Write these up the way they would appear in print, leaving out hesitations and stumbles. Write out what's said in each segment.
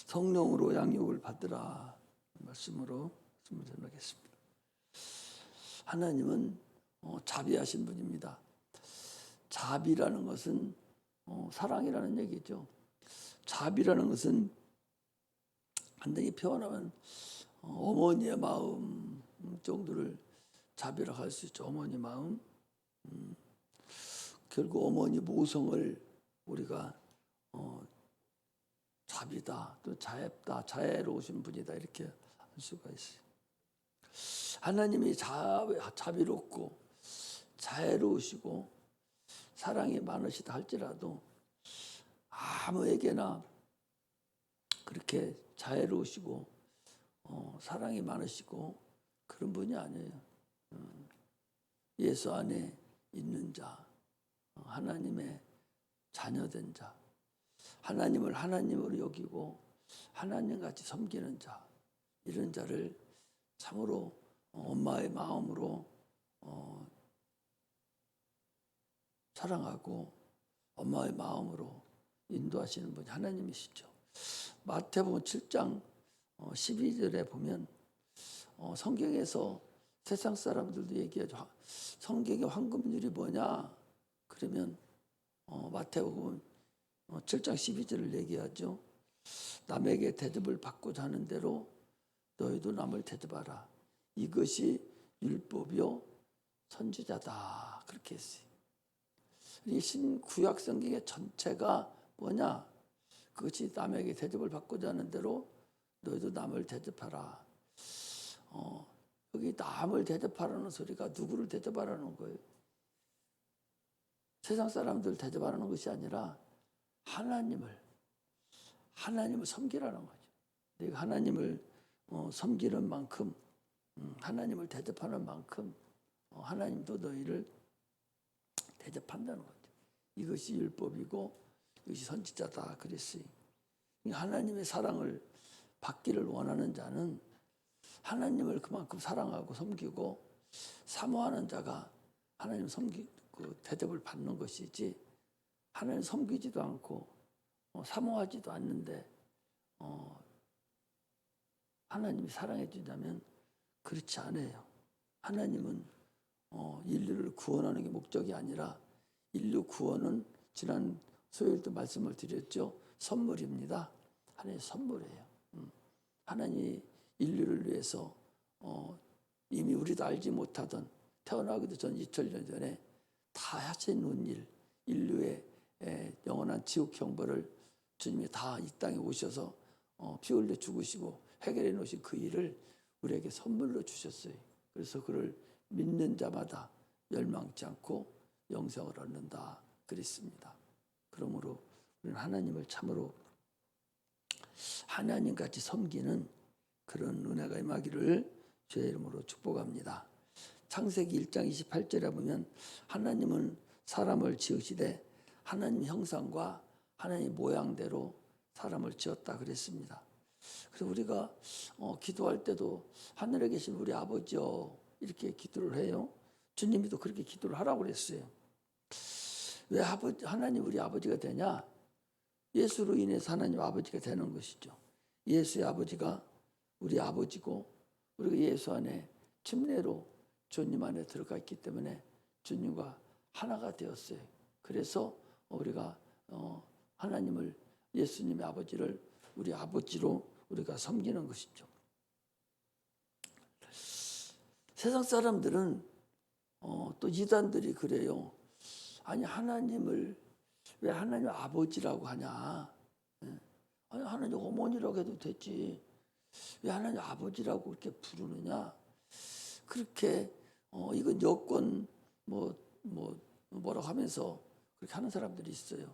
성령으로 양육을 받으라 말씀으로 말씀을 전하겠습니다. 하나님은 자비하신 분입니다. 자비라는 것은 사랑이라는 얘기죠. 자비라는 것은 간단히 표현하면 어머니의 마음 정도를 자비라고 할 수 있죠. 어머니 마음. 결국 어머니 모성을 우리가 자비다, 또 자애다, 자애로우신 분이다 이렇게 할 수가 있어요. 하나님이 자비롭고 자애로우시고 사랑이 많으시다 할지라도 아무에게나 그렇게 자애로우시고 사랑이 많으시고 그런 분이 아니에요. 예수 안에 있는 자, 하나님의 자녀된 자, 하나님을 하나님으로 여기고 하나님같이 섬기는 자, 이런 자를 참으로 엄마의 마음으로 사랑하고 엄마의 마음으로 인도하시는 분이 하나님이시죠. 마태복음 7장 12절에 보면 성경에서 세상 사람들도 얘기하죠. 성경의 황금률이 뭐냐? 그러면 마태복음 7장 12절을 얘기하죠. 남에게 대접을 받고자 하는 대로 너희도 남을 대접하라. 이것이 율법이요 선지자다. 그렇게 했어요. 이 신구약 성경의 전체가 뭐냐? 그것이 남에게 대접을 받고자 하는 대로 너희도 남을 대접하라. 여기 남을 대접하라는 소리가 누구를 대접하라는 거예요? 세상 사람들 대접하라는 것이 아니라 하나님을 섬기라는 거죠. 내가 하나님을 섬기는 만큼, 하나님을 대접하는 만큼 하나님도 너희를 대접한다는 거죠. 이것이 율법이고 이것이 선지자다 그랬어요. 하나님의 사랑을 받기를 원하는 자는 하나님을 그만큼 사랑하고 섬기고 사모하는 자가 하나님 대접을 받는 것이지, 하나님 섬기지도 않고 사모하지도 않는데 하나님이 사랑해 준다면 그렇지 않아요. 하나님은 인류를 구원하는 게 목적이 아니라 인류 구원은 지난 수요일도 말씀을 드렸죠. 선물입니다. 하나님의 선물이에요. 하나님이 인류를 위해서 이미 우리도 알지 못하던 태어나기도 전 2000년 전에 다 하신 일, 인류의 영원한 지옥 형벌을 주님이 다 이 땅에 오셔서 피 흘려 죽으시고 해결해 놓으신 그 일을 우리에게 선물로 주셨어요. 그래서 그를 믿는 자마다 멸망치 않고 영생을 얻는다 그랬습니다. 그러므로 우리는 하나님을 참으로 하나님같이 섬기는 그런 은혜가 임하기를 주의 이름으로 축복합니다. 창세기 1장 28절에 보면 하나님은 사람을 지으시되 하나님 형상과 하나님 모양대로 사람을 지었다 그랬습니다. 그래서 우리가 기도할 때도 하늘에 계신 우리 아버지요 이렇게 기도를 해요. 주님이 또 그렇게 기도를 하라고 그랬어요. 왜 하나님 우리 아버지가 되냐? 예수로 인해서 하나님 아버지가 되는 것이죠. 예수의 아버지가 우리 아버지고 우리가 예수 안에 침례로 주님 안에 들어가 있기 때문에 주님과 하나가 되었어요. 그래서 우리가 하나님을, 예수님의 아버지를 우리 아버지로 우리가 섬기는 것이죠. 세상 사람들은 또 이단들이 그래요. 아니 하나님을 왜 하나님 아버지라고 하냐? 아니 하나님 어머니라고 해도 되지. 왜 하나님 아버지라고 그렇게 부르느냐? 그렇게 이건 여권 뭐라고 하면서 그렇게 하는 사람들이 있어요.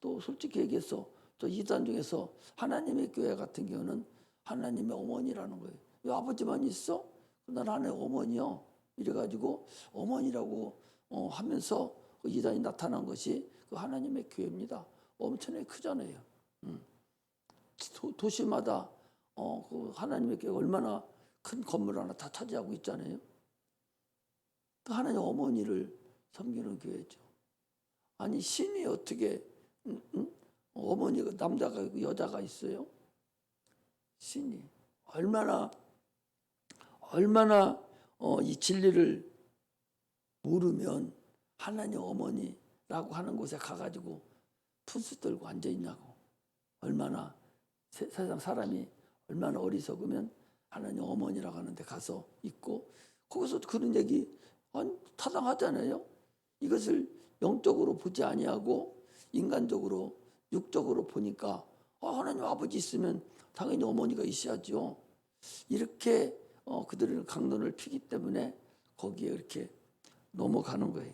또 솔직히 얘기해서 또 이단 중에서 하나님의 교회 같은 경우는 하나님의 어머니라는 거예요. 왜 아버지만 있어? 난 하나님의 어머니요. 이래가지고 어머니라고 하면서 그 이단이 나타난 것이 그 하나님의 교회입니다. 엄청나게 크잖아요. 도시마다 그 하나님의 교회가 얼마나 큰 건물 하나 다 차지하고 있잖아요. 그 하나님 어머니를 섬기는 교회죠. 아니 신이 어떻게 어머니가 남자가 있고 여자가 있어요? 신이 얼마나 이 진리를 모르면 하나님 어머니라고 하는 곳에 가가지고 푼수 들고 앉아 있냐고. 얼마나 세상 사람이 얼마나 어리석으면 하나님 어머니라고 하는데 가서 있고 거기서 그런 얘기 타당하잖아요. 이것을 영적으로 보지 아니하고 인간적으로 육적으로 보니까 하나님 아버지 있으면 당연히 어머니가 있어야죠. 이렇게 그들은 강론을 피기 때문에 거기에 이렇게 넘어가는 거예요.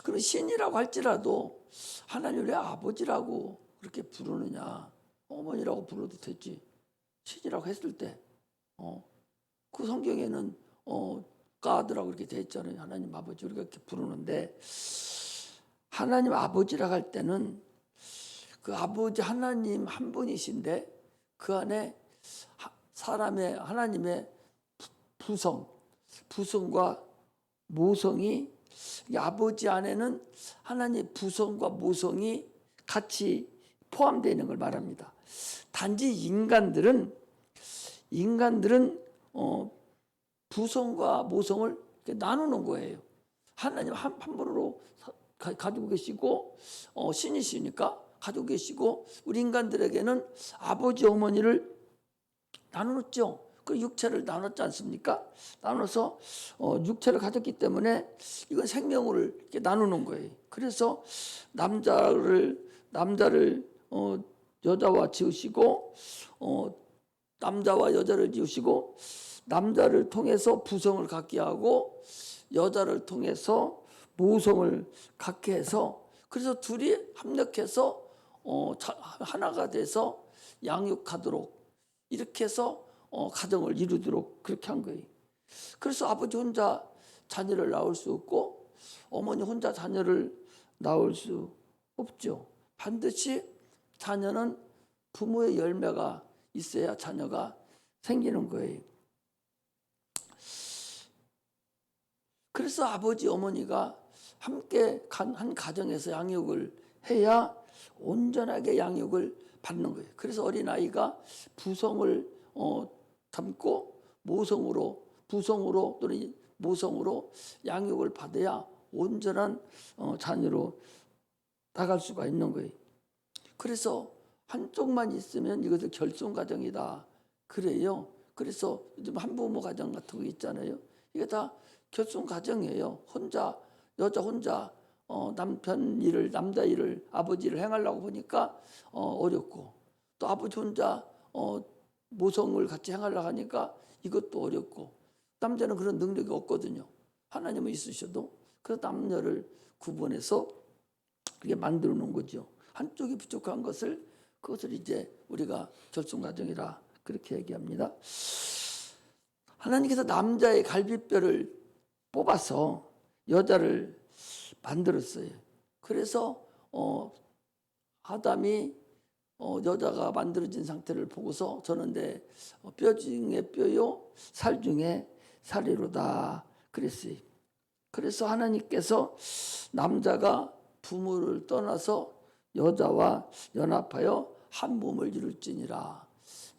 그럼 신이라고 할지라도 하나님을 왜 아버지라고 그렇게 부르느냐? 어머니라고 불러도 되지. 신이라고 했을 때, 그 성경에는 가드라고 이렇게 돼 있잖아요. 하나님 아버지 우리가 이렇게 부르는데 하나님 아버지라고 할 때는 그 아버지 하나님 한 분이신데 그 안에 사람의 하나님의 부성과 모성이 아버지 안에는 하나님의 부성과 모성이 같이 포함되어 있는 걸 말합니다. 단지 인간들은 부성과 모성을 나누는 거예요. 하나님 한 분으로 가지고 계시고 신이시니까 가지고 계시고 우리 인간들에게는 아버지 어머니를 나누었죠. 그 육체를 나눴지 않습니까? 나눠서 육체를 가졌기 때문에 이건 생명을 이렇게 나누는 거예요. 그래서 남자를 여자와 지으시고 남자와 여자를 지으시고 남자를 통해서 부성을 갖게 하고 여자를 통해서 모성을 갖게 해서 그래서 둘이 합력해서 하나가 돼서 양육하도록 이렇게 해서 가정을 이루도록 그렇게 한 거예요. 그래서 아버지 혼자 자녀를 낳을 수 없고 어머니 혼자 자녀를 낳을 수 없죠. 반드시 자녀는 부모의 열매가 있어야 자녀가 생기는 거예요. 그래서 아버지 어머니가 함께 한 가정에서 양육을 해야 온전하게 양육을 받는 거예요. 그래서 어린아이가 부성을 담고 부성으로 또는 모성으로 양육을 받아야 온전한 자녀로 나갈 수가 있는 거예요. 그래서 한쪽만 있으면 이것을 결손가정이다 그래요. 그래서 요즘 한부모 가정 같은 거 있잖아요. 이게 다 결손가정이에요. 여자 혼자 남편 일을 남자 일을 아버지 일을 행하려고 보니까 어렵고 또 아버지 혼자 모성을 같이 행하려고 하니까 이것도 어렵고 남자는 그런 능력이 없거든요. 하나님은 있으셔도 그래서 남녀를 구분해서 그게 만들어 놓은 거죠. 한쪽이 부족한 그것을 이제 우리가 결손가정이라 그렇게 얘기합니다. 하나님께서 남자의 갈비뼈를 뽑아서 여자를 만들었어요. 그래서 아담이 여자가 만들어진 상태를 보고서 저는 뼈 중에 뼈요 살 중에 살이로다 그랬어요. 그래서 하나님께서 남자가 부모를 떠나서 여자와 연합하여 한 몸을 이룰지니라.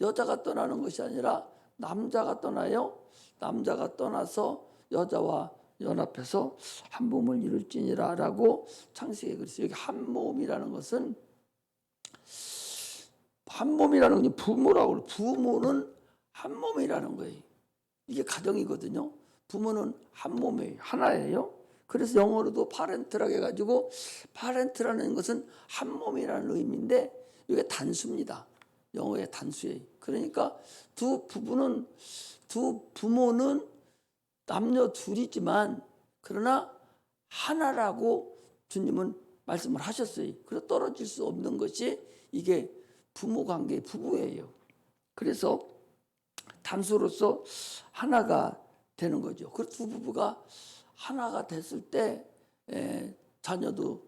여자가 떠나는 것이 아니라 남자가 떠나요. 남자가 떠나서 여자와 연합해서 한 몸을 이룰지니라 라고 창세기에 그랬어요. 여기 한 몸이라는 것은 부모라고 그래요. 부모는 한 몸이라는 거예요. 이게 가정이거든요. 부모는 한 몸이에요. 하나예요. 그래서 영어로도 파렌트라고 해가지고 파렌트라는 것은 한 몸이라는 의미인데 이게 단수입니다. 영어의 단수예요. 그러니까 두 부모는 남녀 둘이지만 그러나 하나라고 주님은 말씀을 하셨어요. 그래서 떨어질 수 없는 것이 이게 부모 관계 부부예요. 그래서 단수로서 하나가 되는 거죠. 그 두 부부가 하나가 됐을 때 자녀도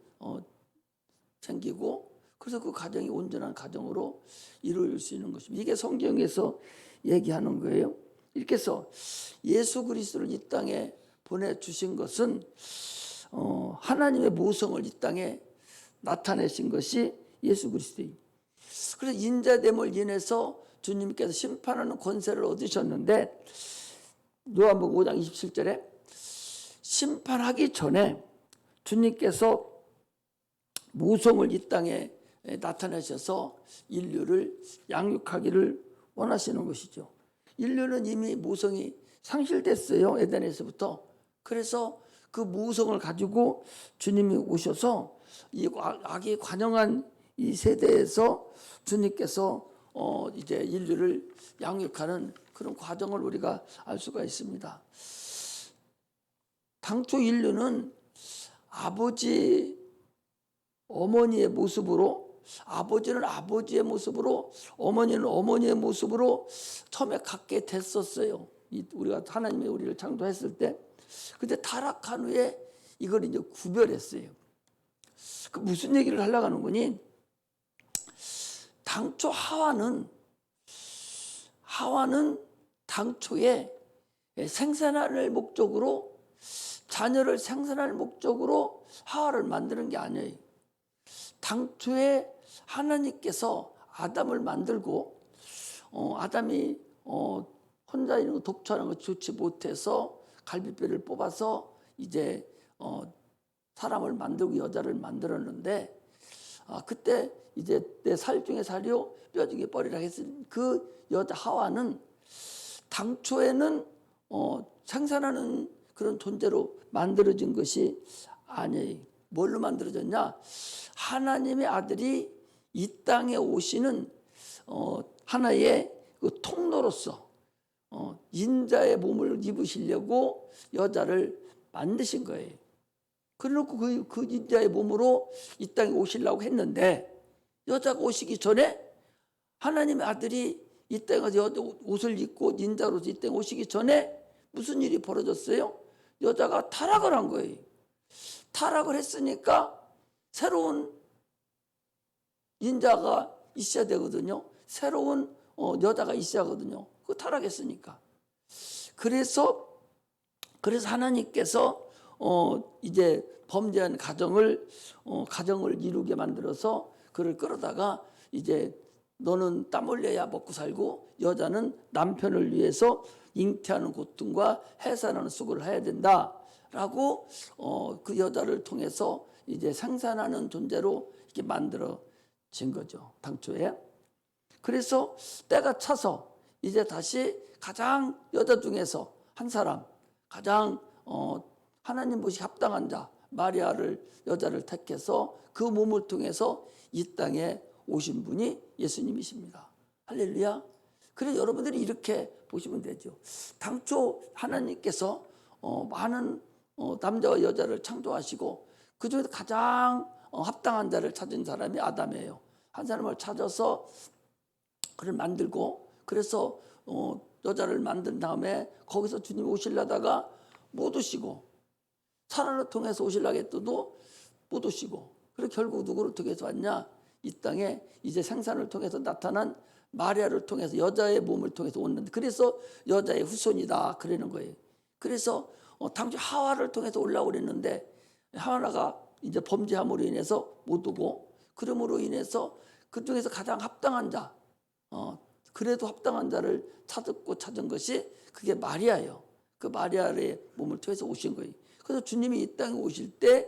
생기고 그래서 그 가정이 온전한 가정으로 이루어질 수 있는 것입니다. 이게 성경에서 얘기하는 거예요. 이렇게 해서 예수 그리스도를 이 땅에 보내주신 것은 하나님의 모성을 이 땅에 나타내신 것이 예수 그리스도예요. 그래서 인자됨을 인해서 주님께서 심판하는 권세를 얻으셨는데 요한복음 5장 27절에 심판하기 전에 주님께서 모성을 이 땅에 나타내셔서 인류를 양육하기를 원하시는 것이죠. 인류는 이미 모성이 상실됐어요. 에덴에서부터. 그래서 그 모성을 가지고 주님이 오셔서 이 악이 관영한 이 세대에서 주님께서 이제 인류를 양육하는 그런 과정을 우리가 알 수가 있습니다. 당초 인류는 아버지, 어머니의 모습으로, 아버지는 아버지의 모습으로, 어머니는 어머니의 모습으로 처음에 갖게 됐었어요. 우리가 하나님이 우리를 창조했을 때. 근데 타락한 후에 이걸 이제 구별했어요. 그 무슨 얘기를 하려고 하는 거니? 당초 하와는 당초에 생산할 목적으로, 자녀를 생산할 목적으로 하와를 만드는 게 아니에요. 당초에 하나님께서 아담을 만들고 아담이 혼자 있는 거 독초하는 거 좋지 못해서 갈비뼈를 뽑아서 이제 사람을 만들고 여자를 만들었는데 그때 이제 내 살 중에 살이요 뼈 중에 뻘이라 했으니 그 여자 하와는 당초에는 생산하는 그런 존재로 만들어진 것이 아니에요. 뭘로 만들어졌냐? 하나님의 아들이 이 땅에 오시는 하나의 그 통로로서 인자의 몸을 입으시려고 여자를 만드신 거예요. 그래놓고 그 인자의 몸으로 이 땅에 오시려고 했는데 여자가 오시기 전에 하나님의 아들이 이 땅에 옷을 입고 인자로서 이 땅에 오시기 전에 무슨 일이 벌어졌어요? 여자가 타락을 한 거예요. 타락을 했으니까 새로운 인자가 있어야 되거든요. 새로운 여자가 있어야 하거든요. 그 타락했으니까. 그래서 하나님께서 이제 범죄한 가정을 이루게 만들어서 그를 끌어다가 이제 너는 땀 흘려야 먹고 살고 여자는 남편을 위해서 잉태하는 고통과 해산하는 수고를 해야 된다라고 그 여자를 통해서 이제 생산하는 존재로 이렇게 만들어진 거죠. 당초에. 그래서 때가 차서 이제 다시 가장 여자 중에서 한 사람, 가장 하나님 보시기 합당한 자 마리아를 여자를 택해서 그 몸을 통해서 이 땅에 오신 분이 예수님이십니다. 할렐루야. 그래서 여러분들이 이렇게 보시면 되죠. 당초 하나님께서 많은 남자와 여자를 창조하시고 그 중에서 가장 합당한 자를 찾은 사람이 아담이에요. 한 사람을 찾아서 그를 만들고 그래서 여자를 만든 다음에 거기서 주님이 오시려다가 못 오시고 사라를 통해서 오시려고 했더도 못 오시고 그리고 결국 누구를 통해서 왔냐? 이 땅에 이제 생산을 통해서 나타난 마리아를 통해서 여자의 몸을 통해서 오는데 그래서 여자의 후손이다 그러는 거예요. 그래서 당시 하와를 통해서 올라오려 했는데 하와가 이제 범죄함으로 인해서 못 오고 그러므로 인해서 그 중에서 가장 합당한 자 그래도 합당한 자를 찾은 것이 그게 마리아예요. 그 마리아의 몸을 통해서 오신 거예요. 그래서 주님이 이 땅에 오실 때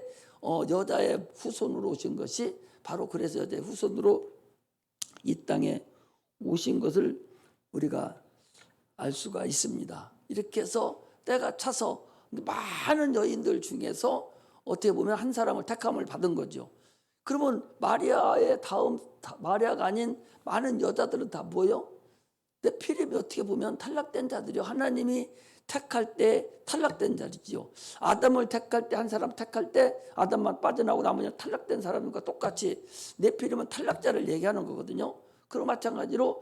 여자의 후손으로 오신 것이 바로 그래서 여자의 후손으로 이 땅에 오신 것을 우리가 알 수가 있습니다. 이렇게 해서 때가 차서 많은 여인들 중에서 어떻게 보면 한 사람을 택함을 받은 거죠. 그러면 마리아의 다음 마리아가 아닌 많은 여자들은 다 뭐요? 네피림이 어떻게 보면 탈락된 자들이요. 하나님이 택할 때 탈락된 자리지요. 아담을 택할 때 한 사람 택할 때 아담만 빠져나오고 나머지는 탈락된 사람과 똑같이 네피림은 탈락자를 얘기하는 거거든요. 그리고 마찬가지로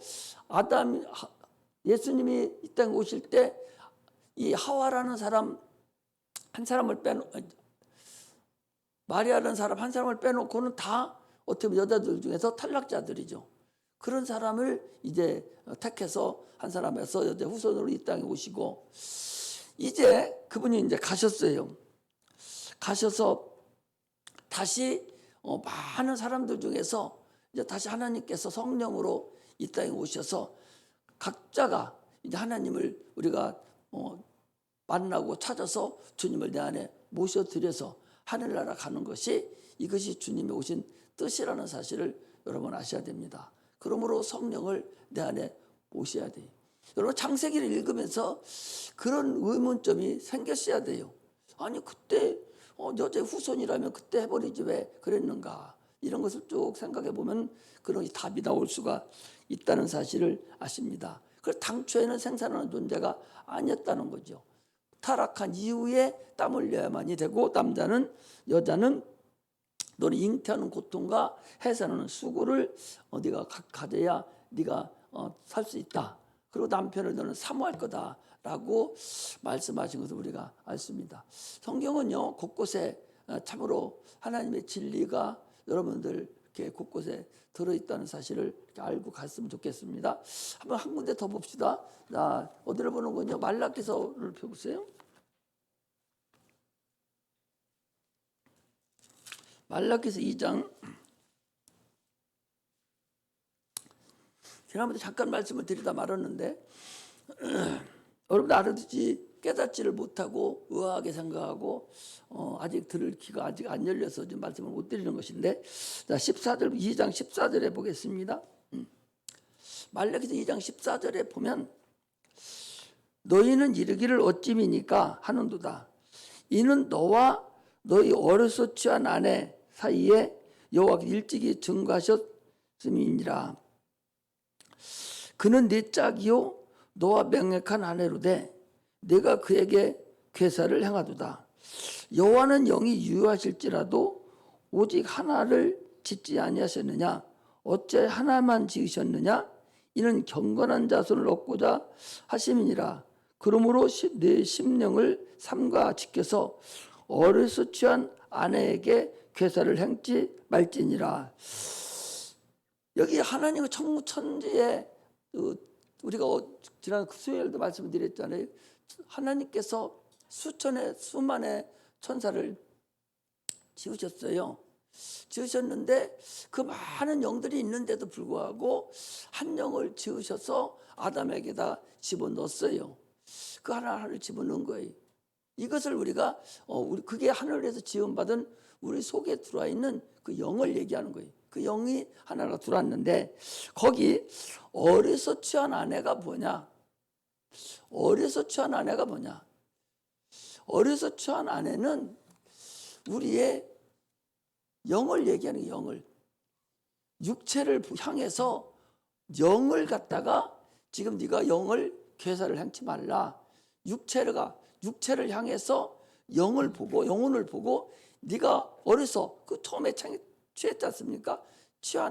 예수님이 이 땅에 오실 때 이 하와라는 사람 한 사람을 마리아라는 사람 한 사람을 빼놓고는 다 어떻게 보면 여자들 중에서 탈락자들이죠. 그런 사람을 이제 택해서 한 사람에서 여자 후손으로 이 땅에 오시고 이제 그분이 이제 가셨어요. 가셔서 다시 많은 사람들 중에서 이제 다시 하나님께서 성령으로 이 땅에 오셔서 각자가 이제 하나님을 우리가 만나고 찾아서 주님을 내 안에 모셔드려서 하늘나라 가는 것이, 이것이 주님이 오신 뜻이라는 사실을 여러분 아셔야 됩니다. 그러므로 성령을 내 안에 모셔야 돼요. 여러분 창세기를 읽으면서 그런 의문점이 생겼어야 돼요. 아니 그때 여자의 후손이라면 그때 해버리지 왜 그랬는가, 이런 것을 쭉 생각해 보면 그런 답이 나올 수가 있다는 사실을 아십니다. 그래서 당초에는 생산하는 존재가 아니었다는 거죠. 타락한 이후에 땀 흘려야만이 되고, 여자는 너는 잉태하는 고통과 해산하는 수고를 네가 가져야 네가 살 수 있다. 그리고 남편을 너는 사모할 거다라고 말씀하신 것을 우리가 알습니다. 성경은요 곳곳에 참으로 하나님의 진리가 여러분들 이렇게 곳곳에 들어있다는 사실을 이렇게 알고 갔으면 좋겠습니다. 한번 한 군데 더 봅시다. 자, 어디를 보는 건요? 말라기서를 펴보세요. 말라기서 2장. 지난번에 잠깐 말씀을 드리다 말았는데 여러분들 알아듣지 깨닫지를 못하고 의아하게 생각하고 아직 들을 귀가 아직 안 열려서 지금 말씀을 못 드리는 것인데, 자 14절 2장 14절에 보겠습니다. 말라기서 2장 14절에 보면 너희는 이르기를 어찌미니까 하는도다. 이는 너와 너희 어려서 취한 아내 사이에 여호와께서 일찍이 증거하셨음이니라. 그는 네 짝이요 너와 명약한 아내로되 내가 그에게 괴사를 행하도다. 여호와는 영이 유효하실지라도 오직 하나를 짓지 아니하셨느냐? 어째 하나만 지으셨느냐? 이는 경건한 자손을 얻고자 하심이니라. 그러므로 내 심령을 삼가 지켜서 어려서 취한 아내에게 괴사를 행지 말지니라. 여기 하나님의 천지에 우리가 지난 수요일도 말씀드렸잖아요. 하나님께서 수만의 천사를 지으셨어요. 지으셨는데 그 많은 영들이 있는데도 불구하고 한 영을 지으셔서 아담에게다 집어넣었어요. 그 하나를 집어넣은 거예요. 이것을 우리가 그게 하늘에서 지음받은 우리 속에 들어와 있는 그 영을 얘기하는 거예요. 그 영이 하나가 들어왔는데 거기 어려서 취한 아내가 뭐냐? 어려서 취한 아내가 뭐냐? 어려서 취한 아내는 우리의 영을 얘기하는 영을, 육체를 향해서 영을 갖다가 지금 네가 영을 괴사를 행치 말라. 육체를 향해서 영을 보고 영혼을 보고 네가 어려서 그 처음에 취했지 않습니까?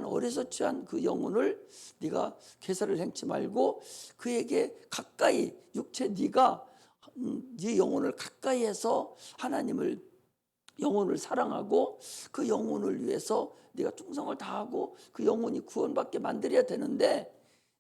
어려서 취한 그 영혼을 네가 괴사를 행치 말고 그에게 가까이 네가 네 영혼을 가까이 해서 하나님을 영혼을 사랑하고 그 영혼을 위해서 네가 충성을 다하고 그 영혼이 구원받게 만들어야 되는데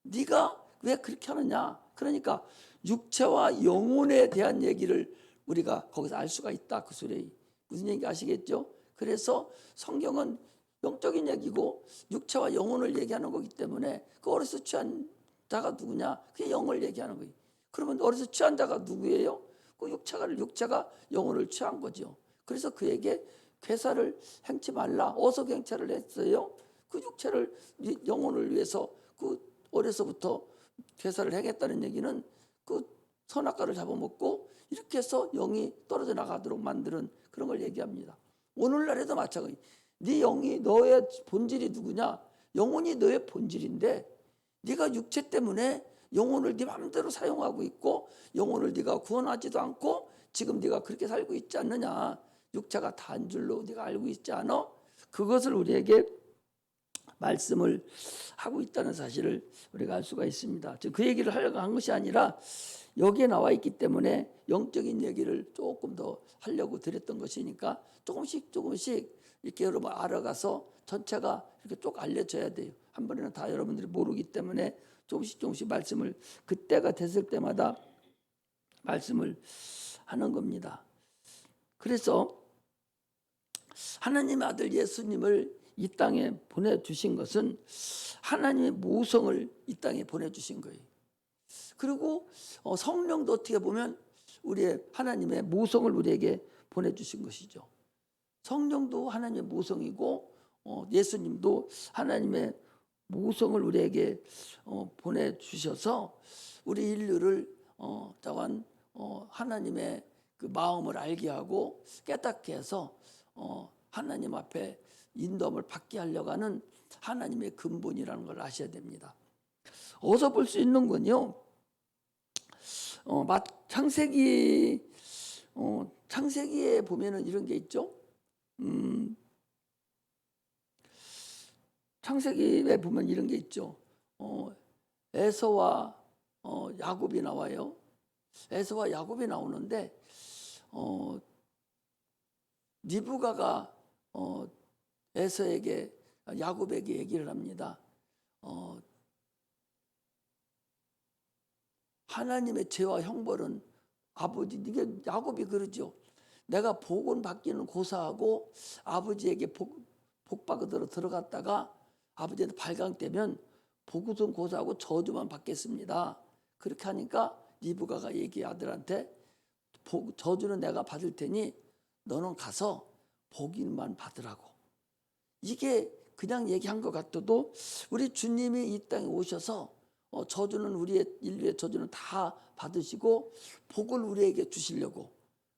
네가 왜 그렇게 하느냐? 그러니까 육체와 영혼에 대한 얘기를 우리가 거기서 알 수가 있다. 그 소리 무슨 얘기 아시겠죠? 그래서 성경은 영적인 얘기고 육체와 영혼을 얘기하는 거기 때문에 그 어려서 취한 자가 누구냐? 그게 영을 얘기하는 거예요. 그러면 어려서 취한 자가 누구예요? 그 육체가 영혼을 취한 거죠. 그래서 그에게 괴사를 행치 말라. 어서 갱차를 했어요. 그 육체를 영혼을 위해서 그 어려서부터 괴사를 행했다는 얘기는 그 선악과를 잡아먹고 이렇게 해서 영이 떨어져 나가도록 만드는 그런 걸 얘기합니다. 오늘날에도 마찬가지. 네 영이 너의 본질이 누구냐? 영혼이 너의 본질인데 네가 육체 때문에 영혼을 네 마음대로 사용하고 있고 영혼을 네가 구원하지도 않고 지금 네가 그렇게 살고 있지 않느냐? 육체가 단 줄로 네가 알고 있지 않아? 그것을 우리에게 말씀을 하고 있다는 사실을 우리가 알 수가 있습니다. 그 얘기를 하려고 한 것이 아니라 여기에 나와 있기 때문에 영적인 얘기를 조금 더 하려고 드렸던 것이니까 조금씩 이렇게 여러분 알아가서 전체가 이렇게 쭉 알려져야 돼요. 한 번에는 다 여러분들이 모르기 때문에 조금씩 말씀을 그때가 됐을 때마다 말씀을 하는 겁니다. 그래서 하나님의 아들 예수님을 이 땅에 보내주신 것은 하나님의 모성을 이 땅에 보내주신 거예요. 그리고 성령도 어떻게 보면 우리의 하나님의 모성을 우리에게 보내주신 것이죠. 성령도 하나님의 모성이고 예수님도 하나님의 모성을 우리에게 보내주셔서 우리 인류를 또한 하나님의 그 마음을 알게 하고 깨닫게 해서 하나님 앞에 인도함을 받게 하려고 하는 하나님의 근본이라는 걸 아셔야 됩니다. 어디서 볼 수 있는 건요. 창세기에 보면은 이런 게 있죠. 창세기에 보면 이런 게 있죠. 에서와 야곱이 나와요. 에서와 야곱이 나오는데 리브가가 에서에게 야곱에게 얘기를 합니다. 하나님의 죄와 형벌은 아버지, 이게 야곱이 그러죠. 내가 복은 받기는 고사하고 아버지에게 복받으러 들어갔다가 아버지한테 발광되면 복은 고사하고 저주만 받겠습니다. 그렇게 하니까 리브가가 얘기 아들한테 저주는 내가 받을 테니 너는 가서 복인만 받으라고. 이게 그냥 얘기한 것 같아도 우리 주님이 이 땅에 오셔서 저주는 우리의 인류의 저주는 다 받으시고 복을 우리에게 주시려고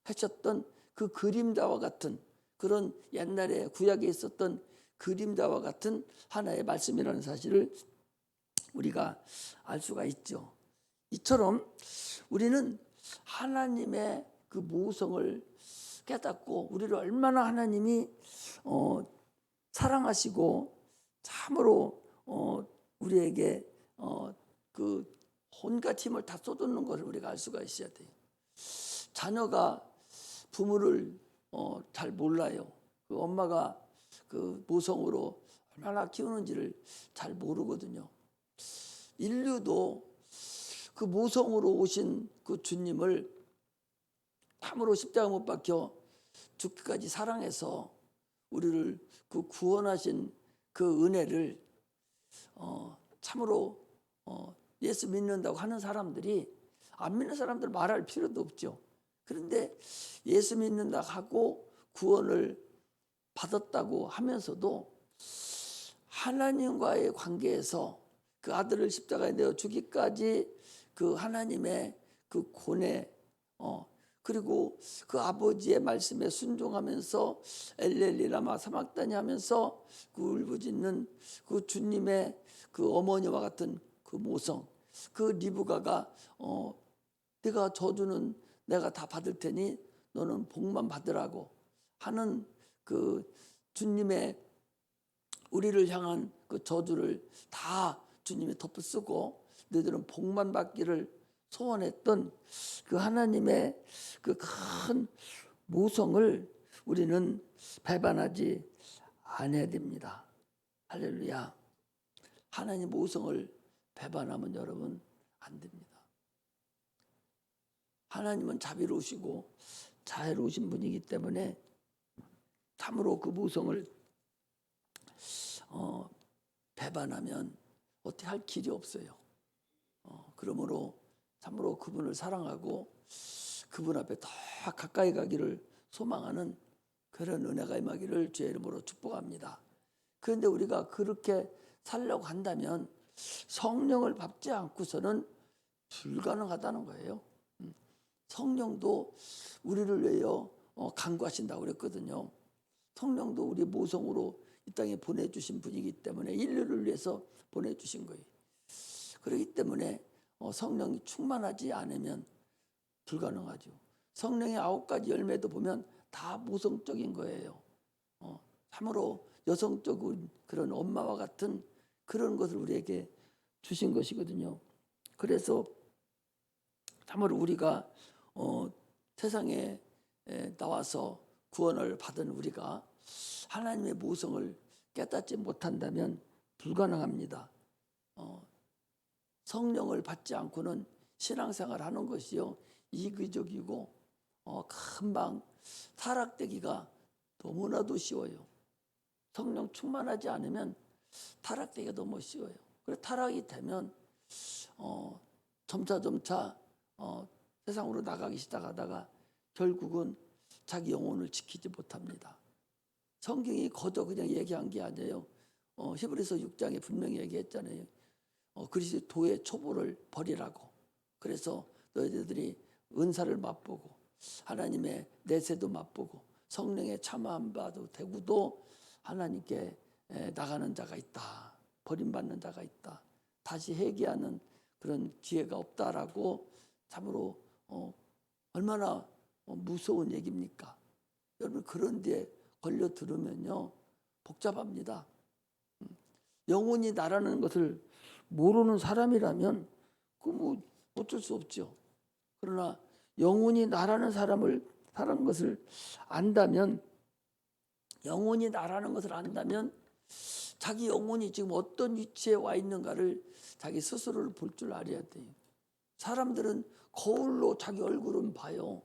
하셨던 그 그림자와 같은 그런 옛날에 구약에 있었던 그림자와 같은 하나의 말씀이라는 사실을 우리가 알 수가 있죠. 이처럼 우리는 하나님의 그 모성을 깨닫고 우리를 얼마나 하나님이 사랑하시고 참으로 우리에게 그 온갖 힘을 다 쏟는 것을 우리가 알 수가 있어야 돼요. 자녀가 부모를 잘 몰라요. 그 엄마가 그 모성으로 얼마나 키우는지를 잘 모르거든요. 인류도 그 모성으로 오신 그 주님을 참으로 십자가 못 박혀 죽기까지 사랑해서 우리를 그 구원하신 그 은혜를 참으로 예수 믿는다고 하는 사람들이 안 믿는 사람들 말할 필요도 없죠. 그런데 예수 믿는다고 하고 구원을 받았다고 하면서도 하나님과의 관계에서 그 아들을 십자가에 내어 주기까지 그 하나님의 그 고뇌 그리고 그 아버지의 말씀에 순종하면서 엘렐리 라마 사막다니 하면서 그 울부짖는 그 주님의 그 어머니와 같은 그 모성, 그 리브가가 네가 저주는 내가 다 받을 테니 너는 복만 받으라고 하는 그 주님의 우리를 향한 그 저주를 다 주님이 덮어쓰고 너희들은 복만 받기를 소원했던 그 하나님의 그 큰 모성을 우리는 배반하지 않아야 됩니다. 할렐루야. 하나님 모성을 배반하면 여러분 안 됩니다. 하나님은 자비로우시고 자애로우신 분이기 때문에 참으로 그 모성을 배반하면 어떻게 할 길이 없어요. 그러므로 참으로 그분을 사랑하고 그분 앞에 더 가까이 가기를 소망하는 그런 은혜가 임하기를 주의 이름으로 축복합니다. 그런데 우리가 그렇게 살려고 한다면 성령을 받지 않고서는 불가능하다는 거예요. 성령도 우리를 위하여 간구하신다고 그랬거든요. 성령도 우리 모성으로 이 땅에 보내주신 분이기 때문에 인류를 위해서 보내주신 거예요. 그렇기 때문에 성령이 충만하지 않으면 불가능하죠. 성령의 9가지 열매도 보면 다 모성적인 거예요. 참으로 여성적인 그런 엄마와 같은 그런 것을 우리에게 주신 것이거든요. 그래서 참으로 우리가 세상에 나와서 구원을 받은 우리가 하나님의 모성을 깨닫지 못한다면 불가능합니다. 성령을 받지 않고는 신앙생활 하는 것이요 이기적이고 금방 타락되기가 너무나도 쉬워요. 성령 충만하지 않으면 타락되기가 너무 쉬워요. 그래 타락이 되면 점차 세상으로 나가기 시작하다가 결국은 자기 영혼을 지키지 못합니다. 성경이 거저 그냥 얘기한 게 아니에요. 히브리서 6장에 분명히 얘기했잖아요. 그리스도의 초보를 버리라고. 그래서 너희들이 은사를 맛보고 하나님의 내세도 맛보고 성령의 참여한 바도 되고도 하나님께 나가는 자가 있다. 버림받는 자가 있다. 다시 회개하는 그런 기회가 없다라고 참으로 얼마나 무서운 얘기입니까? 여러분 그런 데에 걸려 들으면요 복잡합니다. 영혼이 나라는 것을 모르는 사람이라면 그 뭐 어쩔 수 없죠. 그러나 영혼이 나라는 사는 것을 안다면 영혼이 나라는 것을 안다면 자기 영혼이 지금 어떤 위치에 와 있는가를 자기 스스로를 볼 줄 알아야 돼요. 사람들은 거울로 자기 얼굴은 봐요.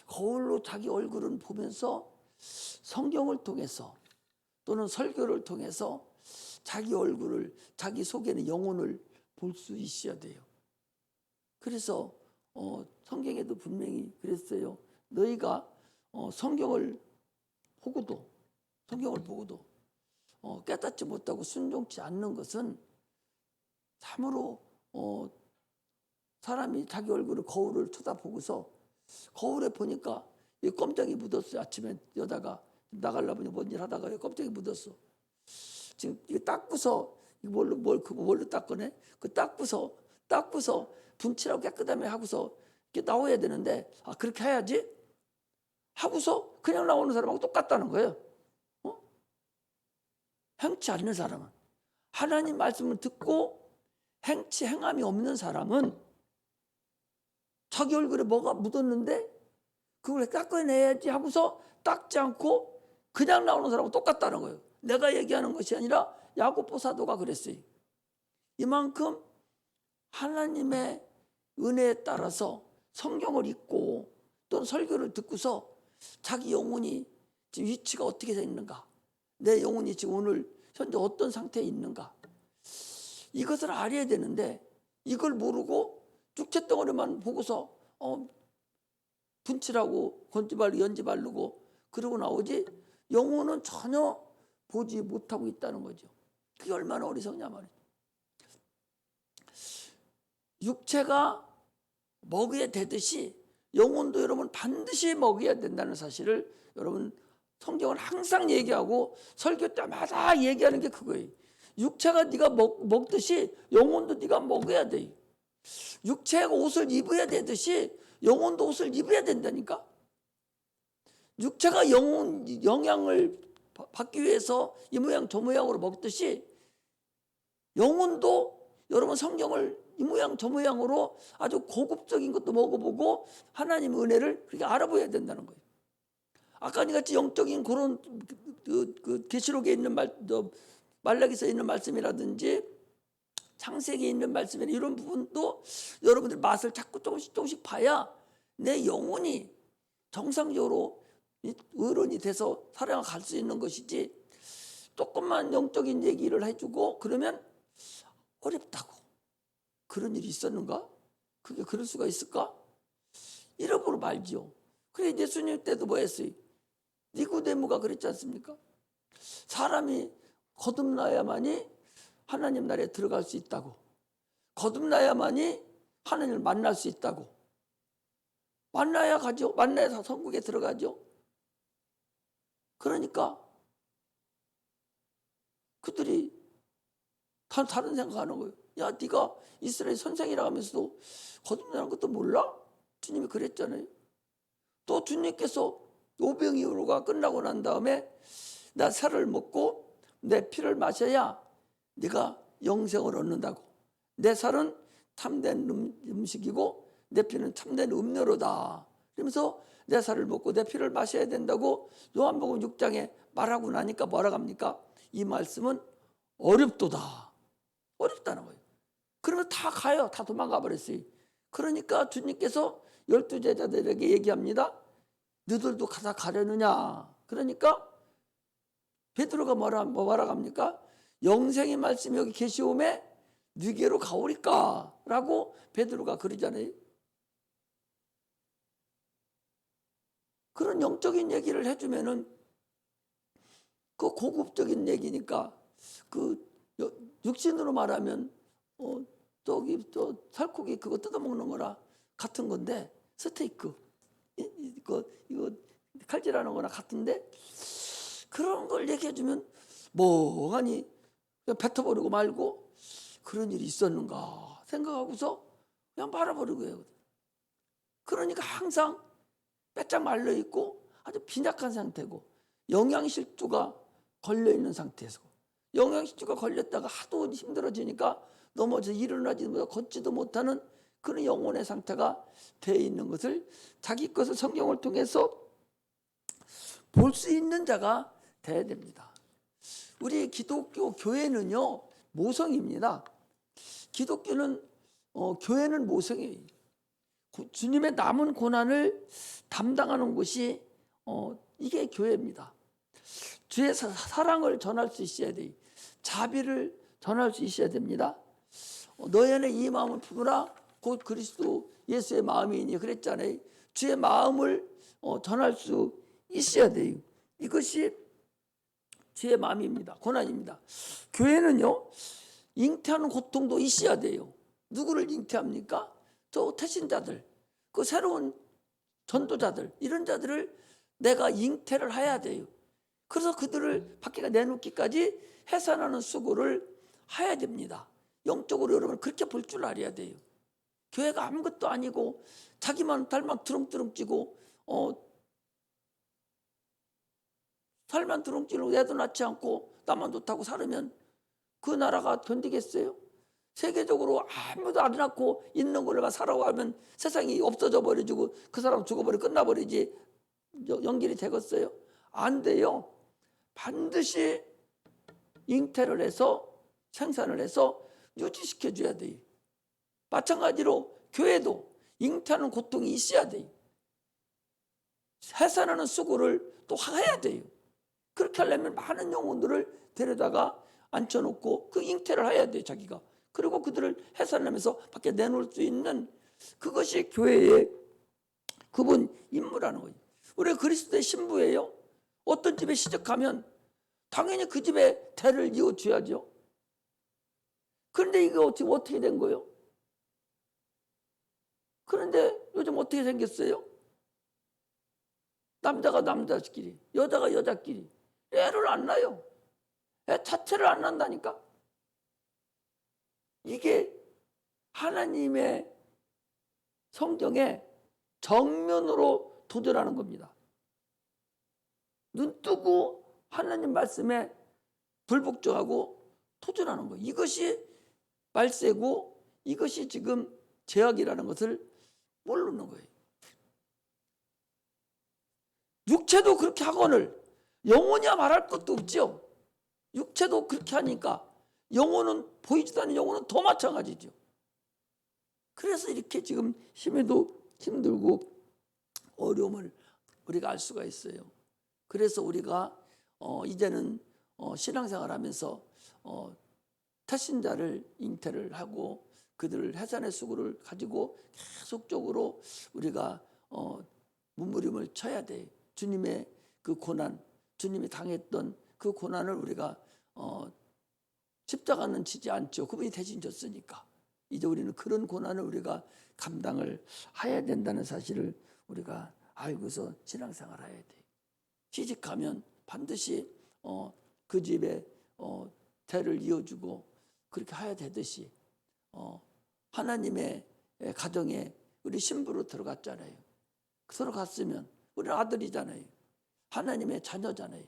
거울로 자기 얼굴은 보면서 성경을 통해서 또는 설교를 통해서 자기 얼굴을 자기 속에는 영혼을 볼 수 있어야 돼요. 그래서 성경에도 분명히 그랬어요. 너희가 성경을 보고도 깨닫지 못하고 순종치 않는 것은 참으로 사람이 자기 얼굴을 거울을 쳐다보고서 거울에 보니까 껌짝이 묻었어요. 아침에 여자가 나가려고 뭔 일 하다가 껌짝이 묻었어. 지금 이거 닦고서 뭘로 닦으네? 그 닦고서 분칠하고 깨끗하게 하고서 이렇게 나와야 되는데 그렇게 해야지 하고서 그냥 나오는 사람하고 똑같다는 거예요. 행치 않는 사람은 하나님 말씀을 듣고 행함이 없는 사람은 자기 얼굴에 뭐가 묻었는데 그걸 닦아내야지 하고서 닦지 않고 그냥 나오는 사람하고 똑같다는 거예요. 내가 얘기하는 것이 아니라 야고보 사도가 그랬어요. 이만큼 하나님의 은혜에 따라서 성경을 읽고 또는 설교를 듣고서 자기 영혼이 지금 위치가 어떻게 되어 있는가, 내 영혼이 지금 오늘 현재 어떤 상태에 있는가, 이것을 알아야 되는데 이걸 모르고 죽채덩어리만 보고서 분칠하고 연지 바르고 그러고 나오지 영혼은 전혀 보지 못하고 있다는 거죠. 그게 얼마나 어리석냐 말이죠. 육체가 먹어야 되듯이 영혼도 여러분 반드시 먹어야 된다는 사실을 여러분 성경은 항상 얘기하고 설교 때마다 얘기하는 게 그거예요. 육체가 네가 먹듯이 영혼도 네가 먹어야 돼. 육체가 옷을 입어야 되듯이 영혼도 옷을 입어야 된다니까. 육체가 영양을 받기 위해서 이 모양 저 모양으로 먹듯이 영혼도 여러분 성경을 이 모양 저 모양으로 아주 고급적인 것도 먹어보고 하나님의 은혜를 그렇게 알아봐야 된다는 거예요. 아까 같이 영적인 그런 그 계시록에 있는 말라기서에 있는 말씀이라든지 창세기에 있는 말씀이나 이런 부분도 여러분들 맛을 자꾸 조금씩 봐야 내 영혼이 정상적으로 의론이 돼서 살아갈 수 있는 것이지, 조금만 영적인 얘기를 해주고 그러면 어렵다고. 그런 일이 있었는가? 그게 그럴 수가 있을까? 잃어버려 말지요. 그래 예수님 때도 뭐 했어요? 니고데모가 그랬지 않습니까? 사람이 거듭나야만이 하나님 나라에 들어갈 수 있다고, 거듭나야만이 하나님을 만날 수 있다고. 만나야 가죠. 만나야 천국에 들어가죠. 그러니까 그들이 다른 생각하는 거예요. 야, 네가 이스라엘 선생이라 하면서도 거듭나는 것도 몰라? 주님이 그랬잖아요. 또 주님께서 오병이어가 끝나고 난 다음에 나 살을 먹고 내 피를 마셔야 네가 영생을 얻는다고. 내 살은 참된 음식이고 내 피는 참된 음료로다. 그러면서 내 살을 먹고 내 피를 마셔야 된다고 요한복음 6장에 말하고 나니까 뭐라고 합니까? 이 말씀은 어렵도다. 어렵다는 거예요. 그러면 다 가요. 다 도망가 버렸어요. 그러니까 주님께서 12제자들에게 얘기합니다. 너희들도 가려느냐. 그러니까 베드로가 뭐라 합니까? 영생의 말씀이 여기 계시오매 네게로 가오리까 라고 베드로가 그러잖아요. 그런 영적인 얘기를 해주면은 그 고급적인 얘기니까 그 육신으로 말하면 저기 또 살코기 그거 뜯어먹는 거나 같은 건데 스테이크 이거 칼질하는 거나 같은데 그런 걸 얘기해주면 뭐하니 뱉어버리고 말고 그런 일이 있었는가 생각하고서 그냥 말아버리고 해요. 그러니까 항상 빼짝 말려있고 아주 빈약한 상태고 영양실조가 걸려있는 상태에서 영양실조가 걸렸다가 하도 힘들어지니까 넘어져 일어나지도 못하고 걷지도 못하는 그런 영혼의 상태가 되어 있는 것을 자기 것을 성경을 통해서 볼 수 있는 자가 돼야 됩니다. 우리 기독교 교회는요 모성입니다. 기독교는 교회는 모성이에요. 주님의 남은 고난을 담당하는 곳이 이게 교회입니다. 주의 사랑을 전할 수 있어야 돼요. 자비를 전할 수 있어야 됩니다. 너희 안에 이 마음을 품으라 곧 그리스도 예수의 마음이니 그랬잖아요. 주의 마음을 전할 수 있어야 돼요. 이것이 주의 마음입니다. 고난입니다. 교회는요 잉태하는 고통도 있어야 돼요. 누구를 잉태합니까? 저 태신자들, 그 새로운 전도자들, 이런 자들을 내가 잉태를 해야 돼요. 그래서 그들을 밖에 내놓기까지 해산하는 수고를 해야 됩니다. 영적으로 여러분 그렇게 볼 줄 알아야 돼요. 교회가 아무것도 아니고 자기만 달만 두렁두렁 찌고 살만 두렁찌고 애도 낳지 않고 나만 좋다고 살으면 그 나라가 견디겠어요? 세계적으로 아무도 안 낳고 있는 걸로만 살아가면 세상이 없어져 버리고 그 사람 죽어버리고 끝나버리지 연결이 되겠어요? 안 돼요. 반드시 잉태를 해서 생산을 해서 유지시켜줘야 돼요. 마찬가지로 교회도 잉태하는 고통이 있어야 돼요. 해산하는 수고를 또 해야 돼요. 그렇게 하려면 많은 영혼들을 데려다가 앉혀놓고 그 잉태를 해야 돼요. 자기가. 그리고 그들을 해산하면서 밖에 내놓을 수 있는 그것이 교회의 그분 임무라는 거예요. 우리가 그리스도의 신부예요. 어떤 집에 시집가면 당연히 그 집에 대를 이어줘야죠. 그런데 이거 지금 어떻게 된 거예요? 그런데 요즘 어떻게 생겼어요? 남자가 남자끼리, 여자가 여자끼리 애를 안 낳아요. 애 자체를 안 낳는다니까. 이게 하나님의 성경에 정면으로 도전하는 겁니다. 눈 뜨고 하나님 말씀에 불복종하고 도전하는 거예요. 이것이 말세고 이것이 지금 죄악이라는 것을 모르는 거예요. 육체도 그렇게 하거늘 영혼이야 말할 것도 없죠. 육체도 그렇게 하니까 영혼은 보이지도 않는 영혼은 더 마찬가지죠. 그래서 이렇게 지금 힘에도 힘들고 어려움을 우리가 알 수가 있어요. 그래서 우리가 이제는 신앙생활하면서 태신자를 잉태를 하고 그들을 해산의 수고를 가지고 계속적으로 우리가 몸부림을 쳐야 돼. 주님의 그 고난, 주님이 당했던 그 고난을 우리가 십자가는 지지 않죠. 그분이 대신 졌으니까. 이제 우리는 그런 고난을 우리가 감당을 해야 된다는 사실을 우리가 알고서 신앙생활 해야 돼. 시집가면 반드시 그 집에 대를 이어주고 그렇게 해야 되듯이 하나님의 가정에 우리 신부로 들어갔잖아요. 들어갔으면 우리는 아들이잖아요. 하나님의 자녀잖아요.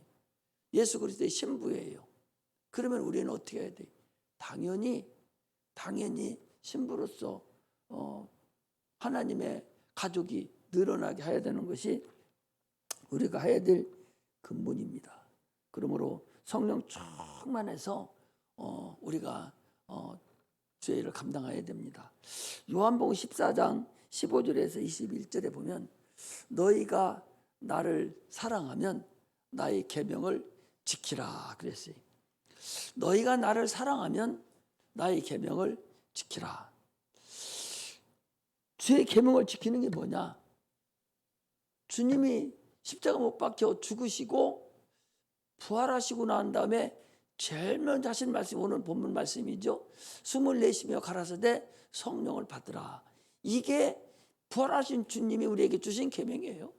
예수 그리스도의 신부예요. 그러면 우리는 어떻게 해야 돼요? 당연히 신부로서 하나님의 가족이 늘어나게 해야 되는 것이 우리가 해야 될 근본입니다. 그러므로 성령 충만해서 우리가 죄를 감당해야 됩니다. 요한복음 14장 15절에서 21절에 보면 너희가 나를 사랑하면 나의 계명을 지키라 그랬어요. 너희가 나를 사랑하면 나의 계명을 지키라. 주의 계명을 지키는 게 뭐냐? 주님이 십자가 못 박혀 죽으시고 부활하시고 난 다음에 제일 먼저 하신 말씀이 오늘 본문 말씀이죠. 숨을 내쉬며 가라사대 성령을 받으라. 이게 부활하신 주님이 우리에게 주신 계명이에요.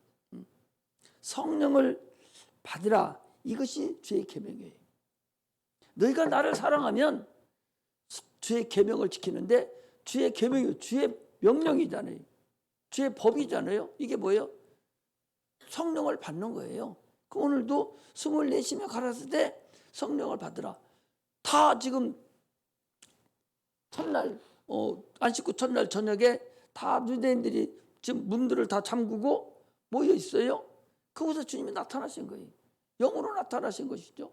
성령을 받으라. 이것이 주의 계명이에요. 너희가 나를 사랑하면 주의 계명을 지키는데, 주의 계명이 주의 명령이잖아요. 주의 법이잖아요. 이게 뭐예요? 성령을 받는 거예요. 오늘도 숨을 내쉬며 가라사대 성령을 받으라. 다 지금 첫날 안식구 첫날 저녁에 다 유대인들이 지금 문들을 다 잠그고 모여 있어요. 그곳에 주님이 나타나신 거예요. 영으로 나타나신 것이죠.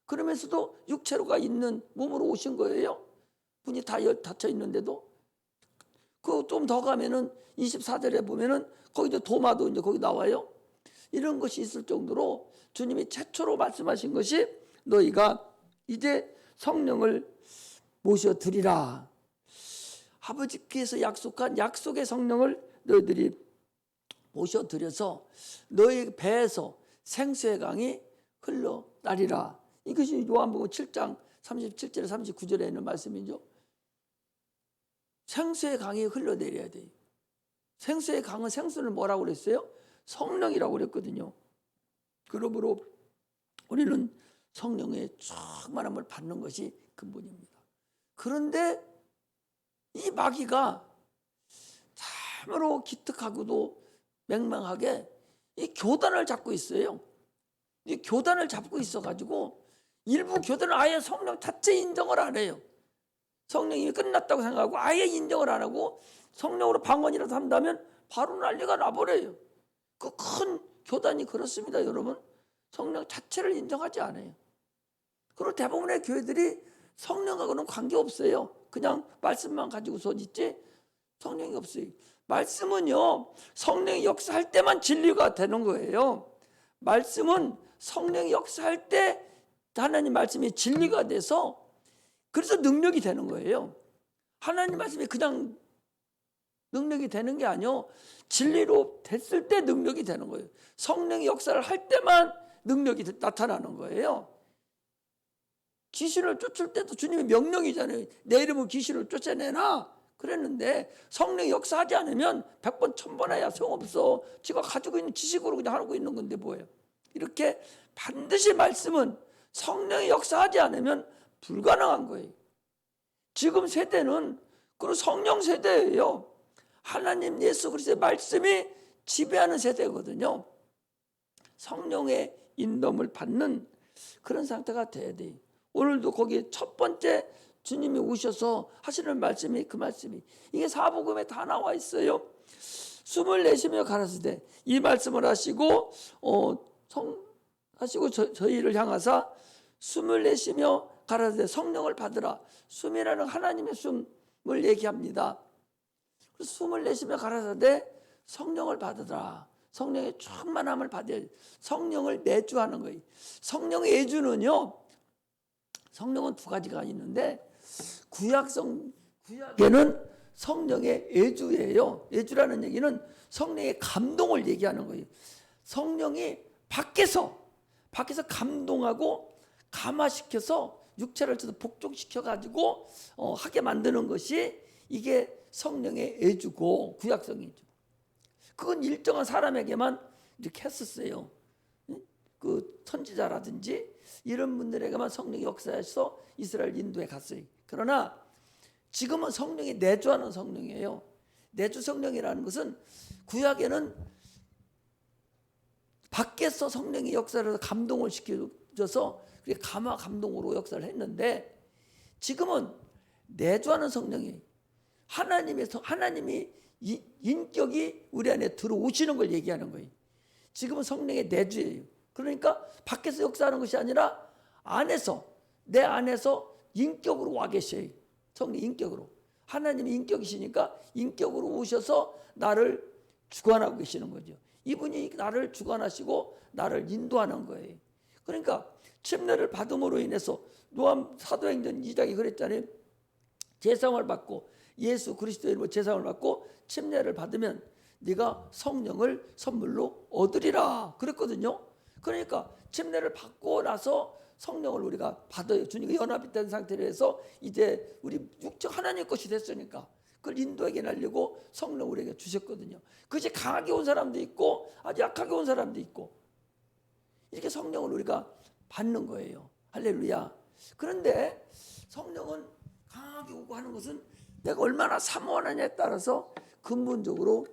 그러면서도 육체로가 있는 몸으로 오신 거예요. 문이 다 닫혀 있는데도. 그 좀 더 가면은 24절에 보면은 거기도 도마도 이제 거기 나와요. 이런 것이 있을 정도로 주님이 최초로 말씀하신 것이 너희가 이제 성령을 모셔드리라. 아버지께서 약속한 약속의 성령을 너희들이 모셔드려서 너희 배에서 생수의 강이 흘러나리라. 이것이 요한복음 7장 37절 39절에 있는 말씀이죠. 생수의 강이 흘러내려야 돼요. 생수의 강은 생수를 뭐라고 그랬어요? 성령이라고 그랬거든요. 그러므로 우리는 성령의 충만함을 받는 것이 근본입니다. 그런데 이 마귀가 참으로 기특하고도 맹맹하게 이 교단을 잡고 있어요. 이 교단을 잡고 있어가지고 일부 교단은 아예 성령 자체 인정을 안 해요. 성령이 끝났다고 생각하고 아예 인정을 안 하고 성령으로 방언이라도 한다면 바로 난리가 나버려요. 그 큰 교단이 그렇습니다, 여러분. 성령 자체를 인정하지 않아요. 그리고 대부분의 교회들이 성령하고는 관계없어요. 그냥 말씀만 가지고서 있지 성령이 없어요. 말씀은요, 성령이 역사할 때만 진리가 되는 거예요. 말씀은 성령이 역사할 때 하나님 말씀이 진리가 돼서 그래서 능력이 되는 거예요. 하나님 말씀이 그냥 능력이 되는 게 아니요, 진리로 됐을 때 능력이 되는 거예요. 성령이 역사를 할 때만 능력이 나타나는 거예요. 귀신을 쫓을 때도 주님의 명령이잖아요. 내 이름으로 귀신을 쫓아내나 그랬는데 성령이 역사하지 않으면 100번 1000번 해야 소용없어. 지가 가지고 있는 지식으로 그냥 하고 있는 건데 뭐예요. 이렇게 반드시 말씀은 성령이 역사하지 않으면 불가능한 거예요. 지금 세대는 그리고 성령 세대예요. 하나님 예수 그리스도의 말씀이 지배하는 세대거든요. 성령의 인도를 받는 그런 상태가 돼야 돼요. 오늘도 거기 첫 번째 주님이 오셔서 하시는 말씀이 그 말씀이 이게 사복음에 다 나와 있어요. 숨을 내쉬며 가라사대 이 말씀을 하시고 하시고 저희를 향하사 숨을 내쉬며 가라사대 성령을 받으라. 숨이라는 하나님의 숨을 얘기합니다. 숨을 내쉬며 가라사대 성령을 받으라. 성령의 충만함을 받아야 성령을 내주하는 거예요. 성령의 내주는요, 성령은 두 가지가 있는데 구약에는 성령의 예주예요. 예주라는 얘기는 성령의 감동을 얘기하는 거예요. 성령이 밖에서 감동하고 감화시켜서 육체를 복종시켜 가지고 하게 만드는 것이 이게 성령의 예주고 구약성이죠. 그건 일정한 사람에게만 이렇게 했었어요. 그 선지자라든지 이런 분들에게만 성령이 역사해서 이스라엘 인도에 갔어요. 그러나 지금은 성령이 내주하는 성령이에요. 내주 성령이라는 것은 구약에는 밖에서 성령이 역사를 해서 감동을 시켜줘서 그게 감화 감동으로 역사를 했는데 지금은 내주하는 성령이에요. 하나님이 인격이 우리 안에 들어오시는 걸 얘기하는 거예요. 지금은 성령의 내주예요. 그러니까 밖에서 역사하는 것이 아니라 내 안에서 인격으로 와 계셔요. 성령 인격으로. 하나님이 인격이시니까 인격으로 오셔서 나를 주관하고 계시는 거죠. 이분이 나를 주관하시고 나를 인도하는 거예요. 그러니까 침례를 받음으로 인해서 요한 사도행전 2장이 그랬잖아요. 제사함을 받고 예수 그리스도의 이름으로 제사함을 받고 침례를 받으면 네가 성령을 선물로 얻으리라 그랬거든요. 그러니까 침례를 받고 나서 성령을 우리가 받아요. 주님과 연합이 된 상태로 해서 이제 우리 육적 하나님 것이 됐으니까 그걸 인도에게 날리고 성령 우리에게 주셨거든요. 그것이 강하게 온 사람도 있고 아주 약하게 온 사람도 있고 이렇게 성령을 우리가 받는 거예요. 할렐루야. 그런데 성령은 강하게 오고 하는 것은 내가 얼마나 사모하느냐에 따라서 근본적으로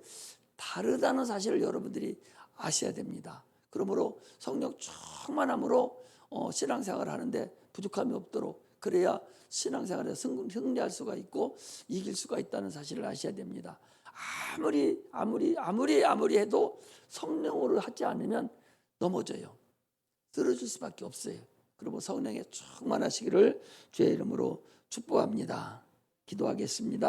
다르다는 사실을 여러분들이 아셔야 됩니다. 그러므로 성령 충만함으로 신앙생활을 하는데 부족함이 없도록 그래야 신앙생활에서 승리할 수가 있고 이길 수가 있다는 사실을 아셔야 됩니다. 아무리 해도 성령으로 하지 않으면 넘어져요. 쓰러질 수밖에 없어요. 그리고 성령에 충만하시기를 주의 이름으로 축복합니다. 기도하겠습니다.